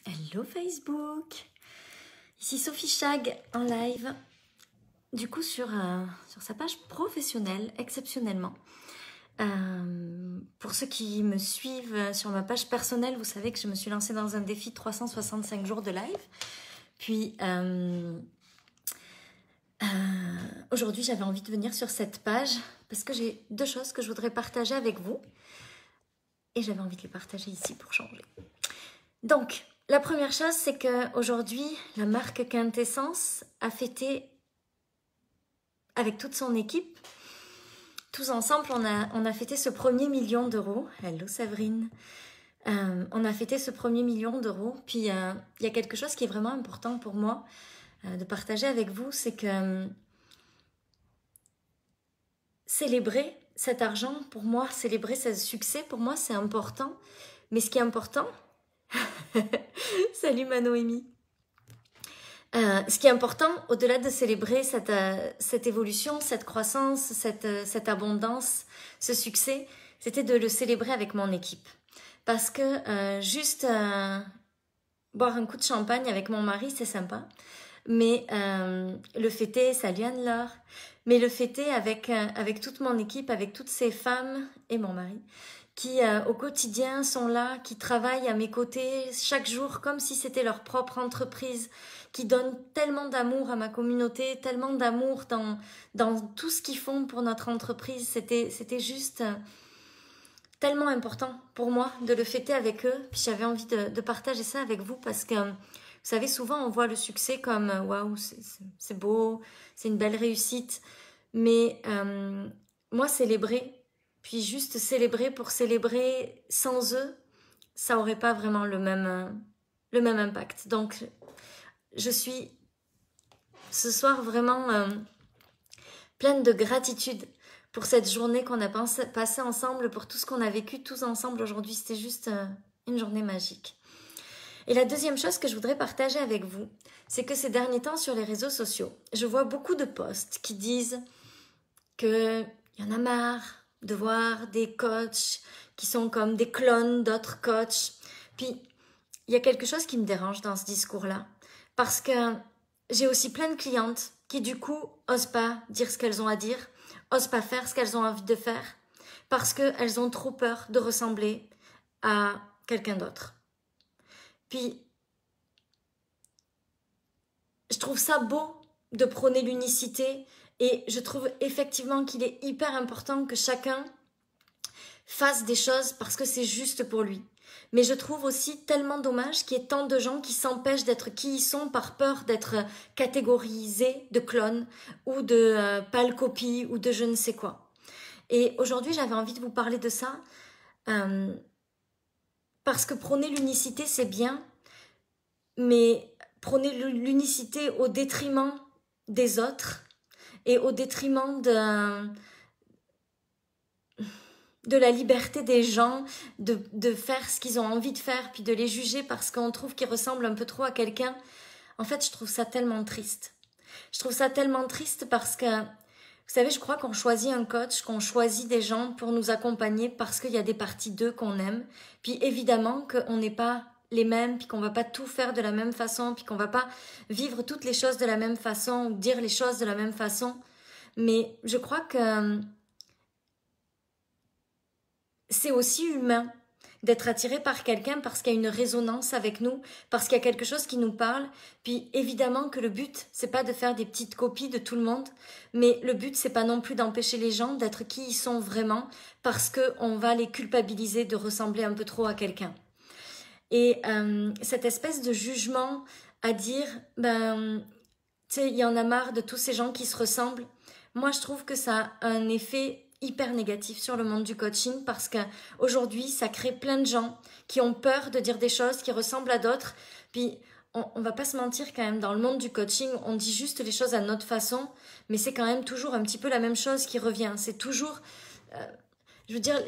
Hello Facebook, ici Sophie Chag en live, du coup sur sa page professionnelle, exceptionnellement. Pour ceux qui me suivent sur ma page personnelle, vous savez que je me suis lancée dans un défi de 365 jours de live. Puis aujourd'hui j'avais envie de venir sur cette page parce que j'ai deux choses que je voudrais partager avec vous. Et j'avais envie de les partager ici pour changer. Donc, la première chose, c'est qu'aujourd'hui, la marque Quintessence a fêté avec toute son équipe. Tous ensemble, on a fêté ce premier million d'euros. Hello Séverine. On a fêté ce premier million d'euros. Puis, il y a quelque chose qui est vraiment important pour moi de partager avec vous, c'est que célébrer cet argent, pour moi, célébrer ce succès, pour moi, c'est important. Mais ce qui est important... Salut ma Noémie. Ce qui est important, au-delà de célébrer cette évolution, cette croissance, cette abondance, ce succès, c'était de le célébrer avec mon équipe. Parce que juste boire un coup de champagne avec mon mari, c'est sympa. Mais le fêter, salut Anne-Laure, mais le fêter avec toute mon équipe, avec toutes ces femmes et mon mari, qui au quotidien sont là, qui travaillent à mes côtés chaque jour comme si c'était leur propre entreprise, qui donnent tellement d'amour à ma communauté, tellement d'amour dans tout ce qu'ils font pour notre entreprise. C'était juste tellement important pour moi de le fêter avec eux. Puis j'avais envie de partager ça avec vous parce que, vous savez, souvent on voit le succès comme « waouh, c'est beau, c'est une belle réussite ». Mais moi, célébrer, puis juste célébrer pour célébrer sans eux, ça n'aurait pas vraiment le même impact. Donc, je suis ce soir vraiment pleine de gratitude pour cette journée qu'on a passée ensemble, pour tout ce qu'on a vécu tous ensemble aujourd'hui. C'était juste une journée magique. Et la deuxième chose que je voudrais partager avec vous, c'est que ces derniers temps sur les réseaux sociaux, je vois beaucoup de posts qui disent qu'il y en a marre de voir des coachs qui sont comme des clones d'autres coachs. Puis, il y a quelque chose qui me dérange dans ce discours-là. Parce que j'ai aussi plein de clientes qui, du coup, osent pas dire ce qu'elles ont à dire, osent pas faire ce qu'elles ont envie de faire, parce qu'elles ont trop peur de ressembler à quelqu'un d'autre. Puis, je trouve ça beau de prôner l'unicité. Et je trouve effectivement qu'il est hyper important que chacun fasse des choses parce que c'est juste pour lui. Mais je trouve aussi tellement dommage qu'il y ait tant de gens qui s'empêchent d'être qui ils sont par peur d'être catégorisés de clones ou de pâle copie ou de je ne sais quoi. Et aujourd'hui, j'avais envie de vous parler de ça parce que prôner l'unicité, c'est bien, mais prôner l'unicité au détriment des autres, et au détriment de la liberté des gens, de faire ce qu'ils ont envie de faire, puis de les juger parce qu'on trouve qu'ils ressemblent un peu trop à quelqu'un. En fait, je trouve ça tellement triste. Je trouve ça tellement triste parce que, vous savez, je crois qu'on choisit un coach, qu'on choisit des gens pour nous accompagner parce qu'il y a des parties d'eux qu'on aime. Puis évidemment qu'on n'est pas les mêmes, puis qu'on va pas tout faire de la même façon, puis qu'on va pas vivre toutes les choses de la même façon, ou dire les choses de la même façon. Mais je crois que c'est aussi humain d'être attiré par quelqu'un parce qu'il y a une résonance avec nous, parce qu'il y a quelque chose qui nous parle. Puis évidemment que le but, c'est pas de faire des petites copies de tout le monde, mais le but, c'est pas non plus d'empêcher les gens d'être qui ils sont vraiment parce qu'on va les culpabiliser de ressembler un peu trop à quelqu'un. Et cette espèce de jugement à dire, tu sais, il y en a marre de tous ces gens qui se ressemblent. Moi, je trouve que ça a un effet hyper négatif sur le monde du coaching parce qu'aujourd'hui, ça crée plein de gens qui ont peur de dire des choses qui ressemblent à d'autres. Puis, on va pas se mentir quand même, dans le monde du coaching, on dit juste les choses à notre façon, mais c'est quand même toujours un petit peu la même chose qui revient. C'est toujours, je veux dire,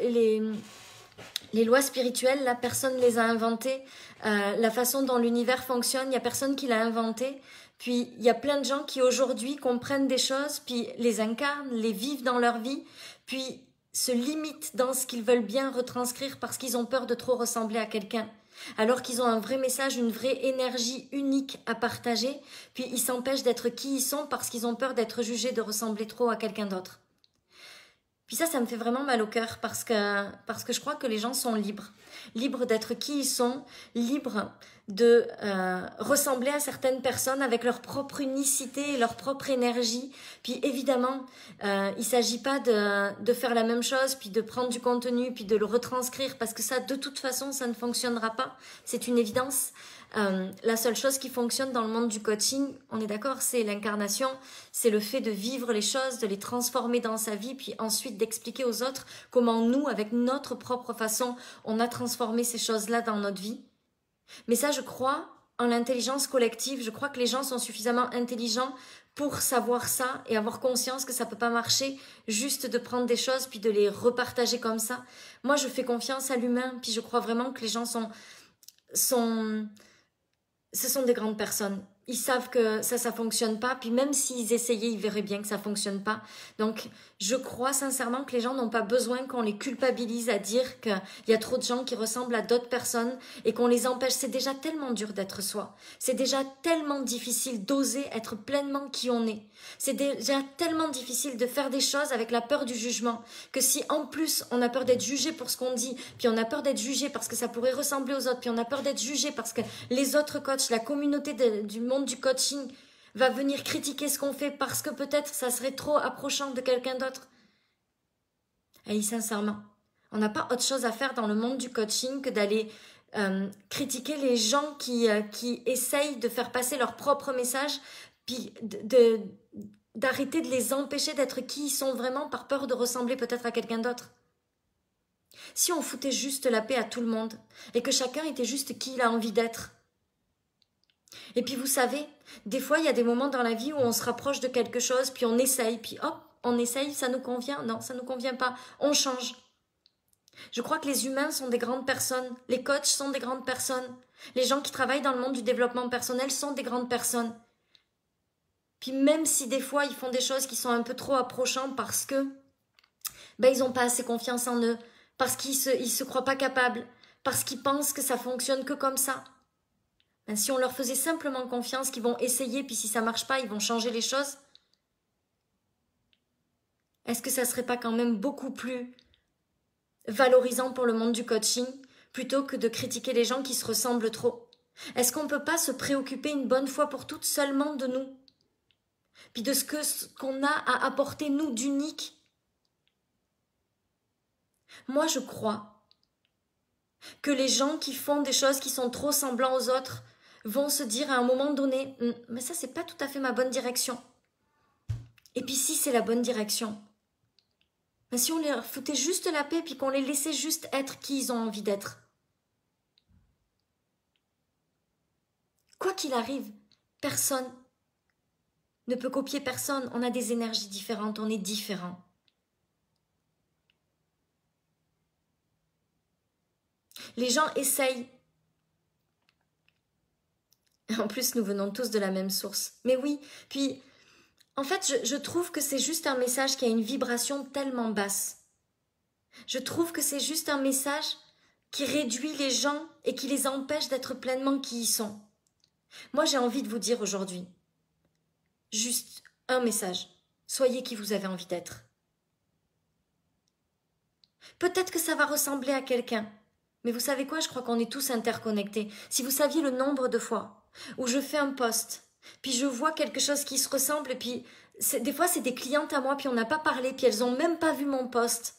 les lois spirituelles, là, personne ne les a inventées. La façon dont l'univers fonctionne, il n'y a personne qui l'a inventé. Puis, il y a plein de gens qui aujourd'hui comprennent des choses, puis les incarnent, les vivent dans leur vie, puis se limitent dans ce qu'ils veulent bien retranscrire parce qu'ils ont peur de trop ressembler à quelqu'un. alors qu'ils ont un vrai message, une vraie énergie unique à partager, puis ils s'empêchent d'être qui ils sont parce qu'ils ont peur d'être jugés, de ressembler trop à quelqu'un d'autre. Puis ça me fait vraiment mal au cœur parce que je crois que les gens sont libres. Libres d'être qui ils sont, libres de ressembler à certaines personnes avec leur propre unicité et leur propre énergie. Puis évidemment, il ne s'agit pas de faire la même chose, puis de prendre du contenu, puis de le retranscrire, parce que ça, de toute façon, ça ne fonctionnera pas. C'est une évidence. La seule chose qui fonctionne dans le monde du coaching, on est d'accord, c'est l'incarnation, c'est le fait de vivre les choses, de les transformer dans sa vie, puis ensuite d'expliquer aux autres comment nous, avec notre propre façon, on a transformé ces choses-là dans notre vie. Mais ça, je crois en l'intelligence collective, je crois que les gens sont suffisamment intelligents pour savoir ça et avoir conscience que ça peut pas marcher juste de prendre des choses puis de les repartager comme ça. Moi, je fais confiance à l'humain, puis je crois vraiment que les gens ce sont des grandes personnes. Ils savent que ça fonctionne pas, puis même s'ils essayaient, ils verraient bien que ça fonctionne pas. Donc, je crois sincèrement que les gens n'ont pas besoin qu'on les culpabilise à dire qu'il y a trop de gens qui ressemblent à d'autres personnes et qu'on les empêche. C'est déjà tellement dur d'être soi. C'est déjà tellement difficile d'oser être pleinement qui on est. C'est déjà tellement difficile de faire des choses avec la peur du jugement, que si en plus on a peur d'être jugé pour ce qu'on dit, puis on a peur d'être jugé parce que ça pourrait ressembler aux autres, puis on a peur d'être jugé parce que les autres coachs, la communauté du monde du coaching va venir critiquer ce qu'on fait parce que peut-être ça serait trop approchant de quelqu'un d'autre. Et sincèrement, on n'a pas autre chose à faire dans le monde du coaching que d'aller critiquer les gens qui essayent de faire passer leur propre message, puis d'arrêter de les empêcher d'être qui ils sont vraiment par peur de ressembler peut-être à quelqu'un d'autre. Si on foutait juste la paix à tout le monde et que chacun était juste qui il a envie d'être. Et puis vous savez, des fois il y a des moments dans la vie où on se rapproche de quelque chose, puis on essaye, puis hop, on essaye, ça nous convient, non, ça nous convient pas, on change. Je crois que les humains sont des grandes personnes, les coachs sont des grandes personnes, les gens qui travaillent dans le monde du développement personnel sont des grandes personnes. Puis même si des fois ils font des choses qui sont un peu trop approchantes parce que ils n'ont pas assez confiance en eux, parce qu'ils se croient pas capables, parce qu'ils pensent que ça fonctionne que comme ça. Si on leur faisait simplement confiance qu'ils vont essayer, puis si ça marche pas, ils vont changer les choses, est-ce que ça serait pas quand même beaucoup plus valorisant pour le monde du coaching plutôt que de critiquer les gens qui se ressemblent trop? Est-ce qu'on ne peut pas se préoccuper une bonne fois pour toutes seulement de nous? Puis de ce qu'on a à apporter nous d'unique? Moi, je crois que les gens qui font des choses qui sont trop semblants aux autres vont se dire à un moment donné, mais ça c'est pas tout à fait ma bonne direction. Et puis si c'est la bonne direction, mais si on leur foutait juste la paix puis qu'on les laissait juste être qui ils ont envie d'être. Quoi qu'il arrive, personne ne peut copier personne. On a des énergies différentes, on est différents. Les gens essayent. En plus, nous venons tous de la même source. Mais oui, puis, en fait, je trouve que c'est juste un message qui a une vibration tellement basse. Je trouve que c'est juste un message qui réduit les gens et qui les empêche d'être pleinement qui ils sont. Moi, j'ai envie de vous dire aujourd'hui, juste un message. Soyez qui vous avez envie d'être. Peut-être que ça va ressembler à quelqu'un. Mais vous savez quoi, je crois qu'on est tous interconnectés. Si vous saviez le nombre de fois où je fais un post, puis je vois quelque chose qui se ressemble, et puis des fois c'est des clientes à moi, puis on n'a pas parlé, puis elles n'ont même pas vu mon post.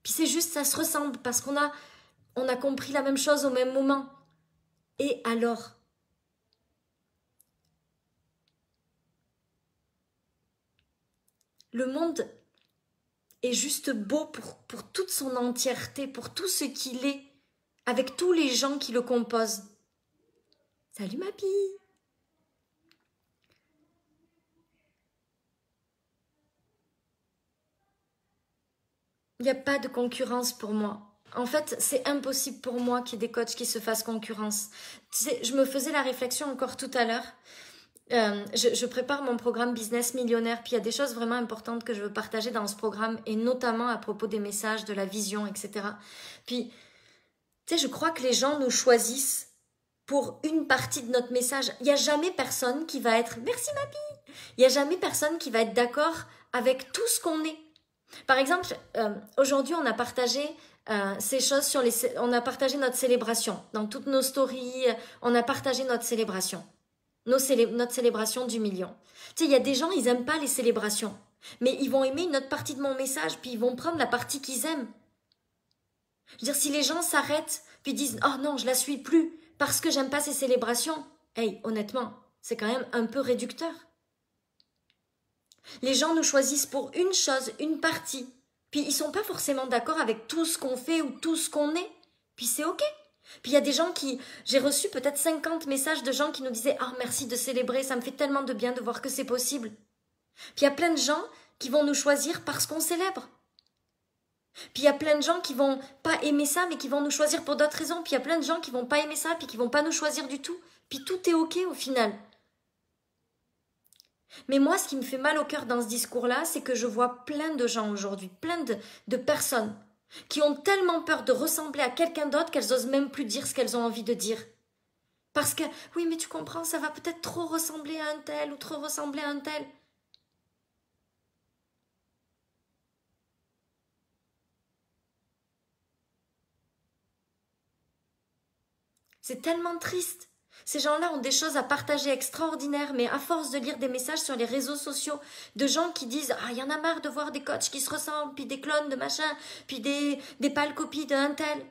Puis c'est juste, ça se ressemble, parce qu'on a compris la même chose au même moment. Et alors? Le monde est juste beau pour toute son entièreté, pour tout ce qu'il est, avec tous les gens qui le composent. Salut ma pie! Il n'y a pas de concurrence pour moi. En fait, c'est impossible pour moi qu'il y ait des coachs qui se fassent concurrence. Tu sais, je me faisais la réflexion encore tout à l'heure. Je prépare mon programme Business Millionnaire, puis il y a des choses vraiment importantes que je veux partager dans ce programme, et notamment à propos des messages, de la vision, etc. Puis, Tu sais, je crois que les gens nous choisissent pour une partie de notre message. Il n'y a jamais personne qui va être « Merci ma vie ». Il n'y a jamais personne qui va être d'accord avec tout ce qu'on est. Par exemple, aujourd'hui, on a partagé ces choses on a partagé notre célébration. Dans toutes nos stories, on a partagé notre célébration. Notre célébration du million. Tu sais, il y a des gens, ils n'aiment pas les célébrations. Mais ils vont aimer une autre partie de mon message, puis ils vont prendre la partie qu'ils aiment. Je veux dire, si les gens s'arrêtent, puis disent « Oh non, je la suis plus, parce que j'aime pas ces célébrations », hey, honnêtement, c'est quand même un peu réducteur. Les gens nous choisissent pour une chose, une partie, puis ils sont pas forcément d'accord avec tout ce qu'on fait ou tout ce qu'on est, puis c'est ok. Puis il y a des gens j'ai reçu peut-être 50 messages de gens qui nous disaient « Ah, merci de célébrer, ça me fait tellement de bien de voir que c'est possible ». Puis il y a plein de gens qui vont nous choisir parce qu'on célèbre. Puis il y a plein de gens qui vont pas aimer ça, mais qui vont nous choisir pour d'autres raisons. Puis il y a plein de gens qui vont pas aimer ça, puis qui vont pas nous choisir du tout. Puis tout est ok au final. Mais moi, ce qui me fait mal au cœur dans ce discours-là, c'est que je vois plein de gens aujourd'hui, plein de personnes qui ont tellement peur de ressembler à quelqu'un d'autre qu'elles osent même plus dire ce qu'elles ont envie de dire. Parce que, oui, mais tu comprends, ça va peut-être trop ressembler à un tel ou trop ressembler à un tel. C'est tellement triste. Ces gens-là ont des choses à partager extraordinaires, mais à force de lire des messages sur les réseaux sociaux de gens qui disent « Ah, il y en a marre de voir des coachs qui se ressemblent, puis des clones de machin, puis des pâles copies d'un tel. »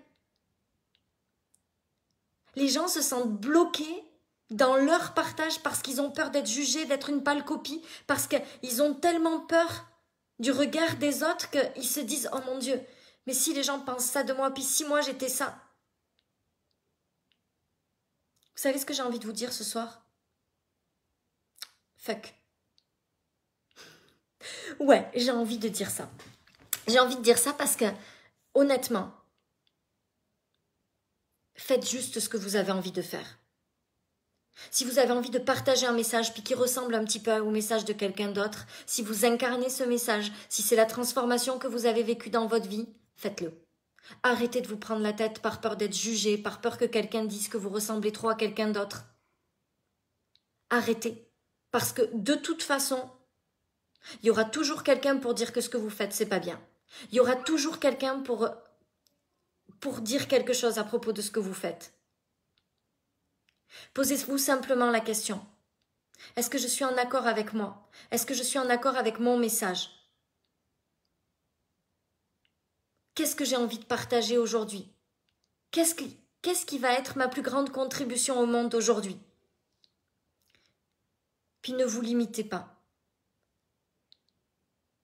Les gens se sentent bloqués dans leur partage parce qu'ils ont peur d'être jugés, d'être une pâle copie, parce qu'ils ont tellement peur du regard des autres qu'ils se disent « Oh mon Dieu, mais si les gens pensent ça de moi, puis si moi j'étais ça ?» Vous savez ce que j'ai envie de vous dire ce soir? Fuck. Ouais, j'ai envie de dire ça. J'ai envie de dire ça parce que, honnêtement, faites juste ce que vous avez envie de faire. Si vous avez envie de partager un message puis qui ressemble un petit peu au message de quelqu'un d'autre, si vous incarnez ce message, si c'est la transformation que vous avez vécue dans votre vie, faites-le. Arrêtez de vous prendre la tête par peur d'être jugé, par peur que quelqu'un dise que vous ressemblez trop à quelqu'un d'autre. Arrêtez. Parce que de toute façon, il y aura toujours quelqu'un pour dire que ce que vous faites, c'est pas bien. Il y aura toujours quelqu'un pour dire quelque chose à propos de ce que vous faites. Posez-vous simplement la question. Est-ce que je suis en accord avec moi? Est-ce que je suis en accord avec mon message? Qu'est-ce que j'ai envie de partager aujourd'hui? Qu'est-ce qui va être ma plus grande contribution au monde aujourd'hui? Puis ne vous limitez pas.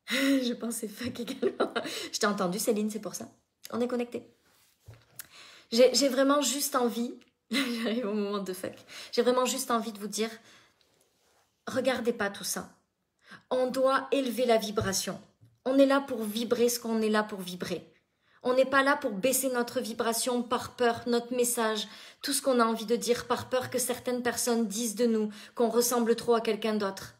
Je pensais fuck également. Je t'ai entendu Céline, c'est pour ça. On est connectés. J'ai vraiment juste envie, j'arrive au moment de fuck, j'ai vraiment juste envie de vous dire, regardez pas tout ça. On doit élever la vibration. On est là pour vibrer ce qu'on est là pour vibrer. On n'est pas là pour baisser notre vibration par peur, notre message, tout ce qu'on a envie de dire, par peur que certaines personnes disent de nous qu'on ressemble trop à quelqu'un d'autre.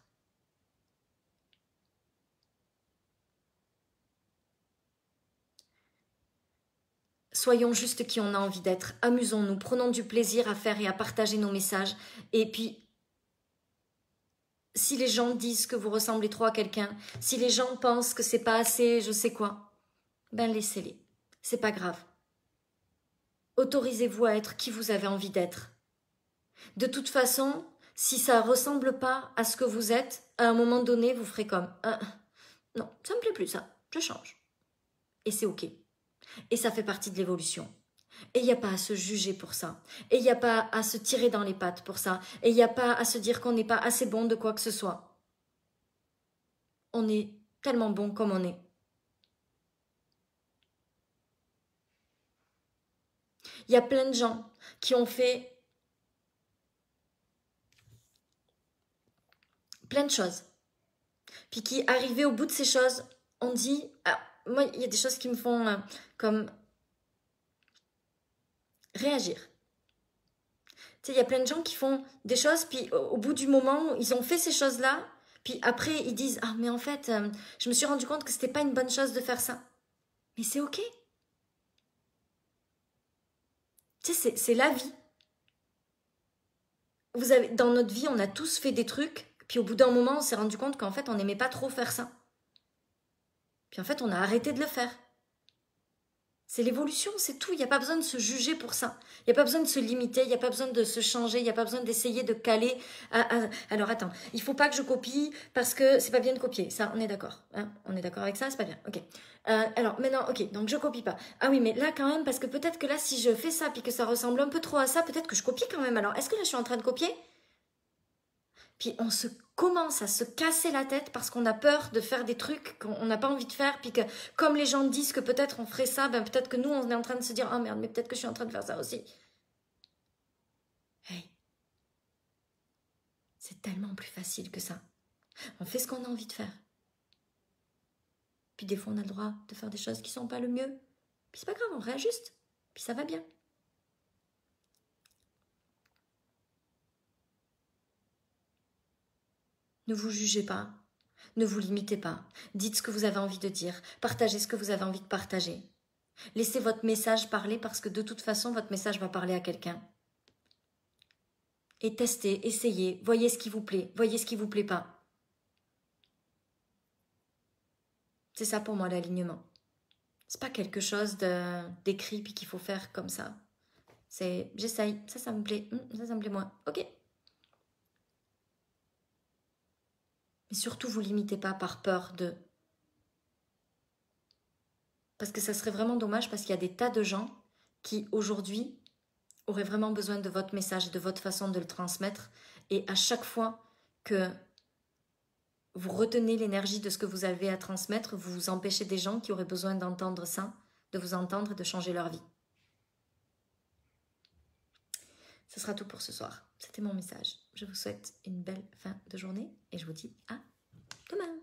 Soyons juste qui on a envie d'être, amusons-nous, prenons du plaisir à faire et à partager nos messages. Et puis, si les gens disent que vous ressemblez trop à quelqu'un, si les gens pensent que c'est pas assez, je sais quoi, ben laissez-les. C'est pas grave. Autorisez-vous à être qui vous avez envie d'être. De toute façon, si ça ressemble pas à ce que vous êtes, à un moment donné, vous ferez comme non, ça me plaît plus ça, je change. Et c'est ok. Et ça fait partie de l'évolution. Et il n'y a pas à se juger pour ça. Et il n'y a pas à se tirer dans les pattes pour ça. Et il n'y a pas à se dire qu'on n'est pas assez bon de quoi que ce soit. On est tellement bon comme on est. Il y a plein de gens qui ont fait plein de choses. Puis qui, arrivés au bout de ces choses, on dit... moi, il y a des choses qui me font comme réagir. Tu sais, il y a plein de gens qui font des choses, puis au bout du moment, ils ont fait ces choses-là, puis après, ils disent « Ah, mais en fait, je me suis rendu compte que c'était pas une bonne chose de faire ça. » Mais c'est ok. Tu sais, c'est la vie. Dans notre vie, on a tous fait des trucs, puis au bout d'un moment, on s'est rendu compte qu'en fait, on n'aimait pas trop faire ça. Puis en fait, on a arrêté de le faire. C'est l'évolution, c'est tout. Il n'y a pas besoin de se juger pour ça. Il n'y a pas besoin de se limiter, il n'y a pas besoin de se changer, il n'y a pas besoin d'essayer de caler. Alors attends, il ne faut pas que je copie parce que c'est pas bien de copier. Ça, on est d'accord. Hein, on est d'accord avec ça, c'est pas bien. Ok. Alors maintenant, ok, donc je copie pas. Ah oui, mais là quand même, parce que peut-être que là, si je fais ça puis que ça ressemble un peu trop à ça, peut-être que je copie quand même. Alors, est-ce que là, je suis en train de copier? Puis on se commence à se casser la tête parce qu'on a peur de faire des trucs qu'on n'a pas envie de faire. Puis que comme les gens disent que peut-être on ferait ça, ben peut-être que nous on est en train de se dire « Ah merde, mais peut-être que je suis en train de faire ça aussi. » Hey, c'est tellement plus facile que ça. On fait ce qu'on a envie de faire. Puis des fois on a le droit de faire des choses qui sont pas le mieux. Puis c'est pas grave, on réajuste. Puis ça va bien. Ne vous jugez pas, ne vous limitez pas. Dites ce que vous avez envie de dire, partagez ce que vous avez envie de partager. Laissez votre message parler parce que de toute façon, votre message va parler à quelqu'un. Et testez, essayez, voyez ce qui vous plaît, voyez ce qui vous plaît pas. C'est ça pour moi l'alignement. C'est pas quelque chose d'écrit puis qu'il faut faire comme ça. C'est j'essaye, ça me plaît, ça me plaît moins. Ok. Mais surtout, vous limitez pas par peur de. Parce que ça serait vraiment dommage parce qu'il y a des tas de gens qui aujourd'hui auraient vraiment besoin de votre message et de votre façon de le transmettre. Et à chaque fois que vous retenez l'énergie de ce que vous avez à transmettre, vous vous empêchez des gens qui auraient besoin d'entendre ça, de vous entendre et de changer leur vie. Ce sera tout pour ce soir. C'était mon message. Je vous souhaite une belle fin de journée et je vous dis à demain.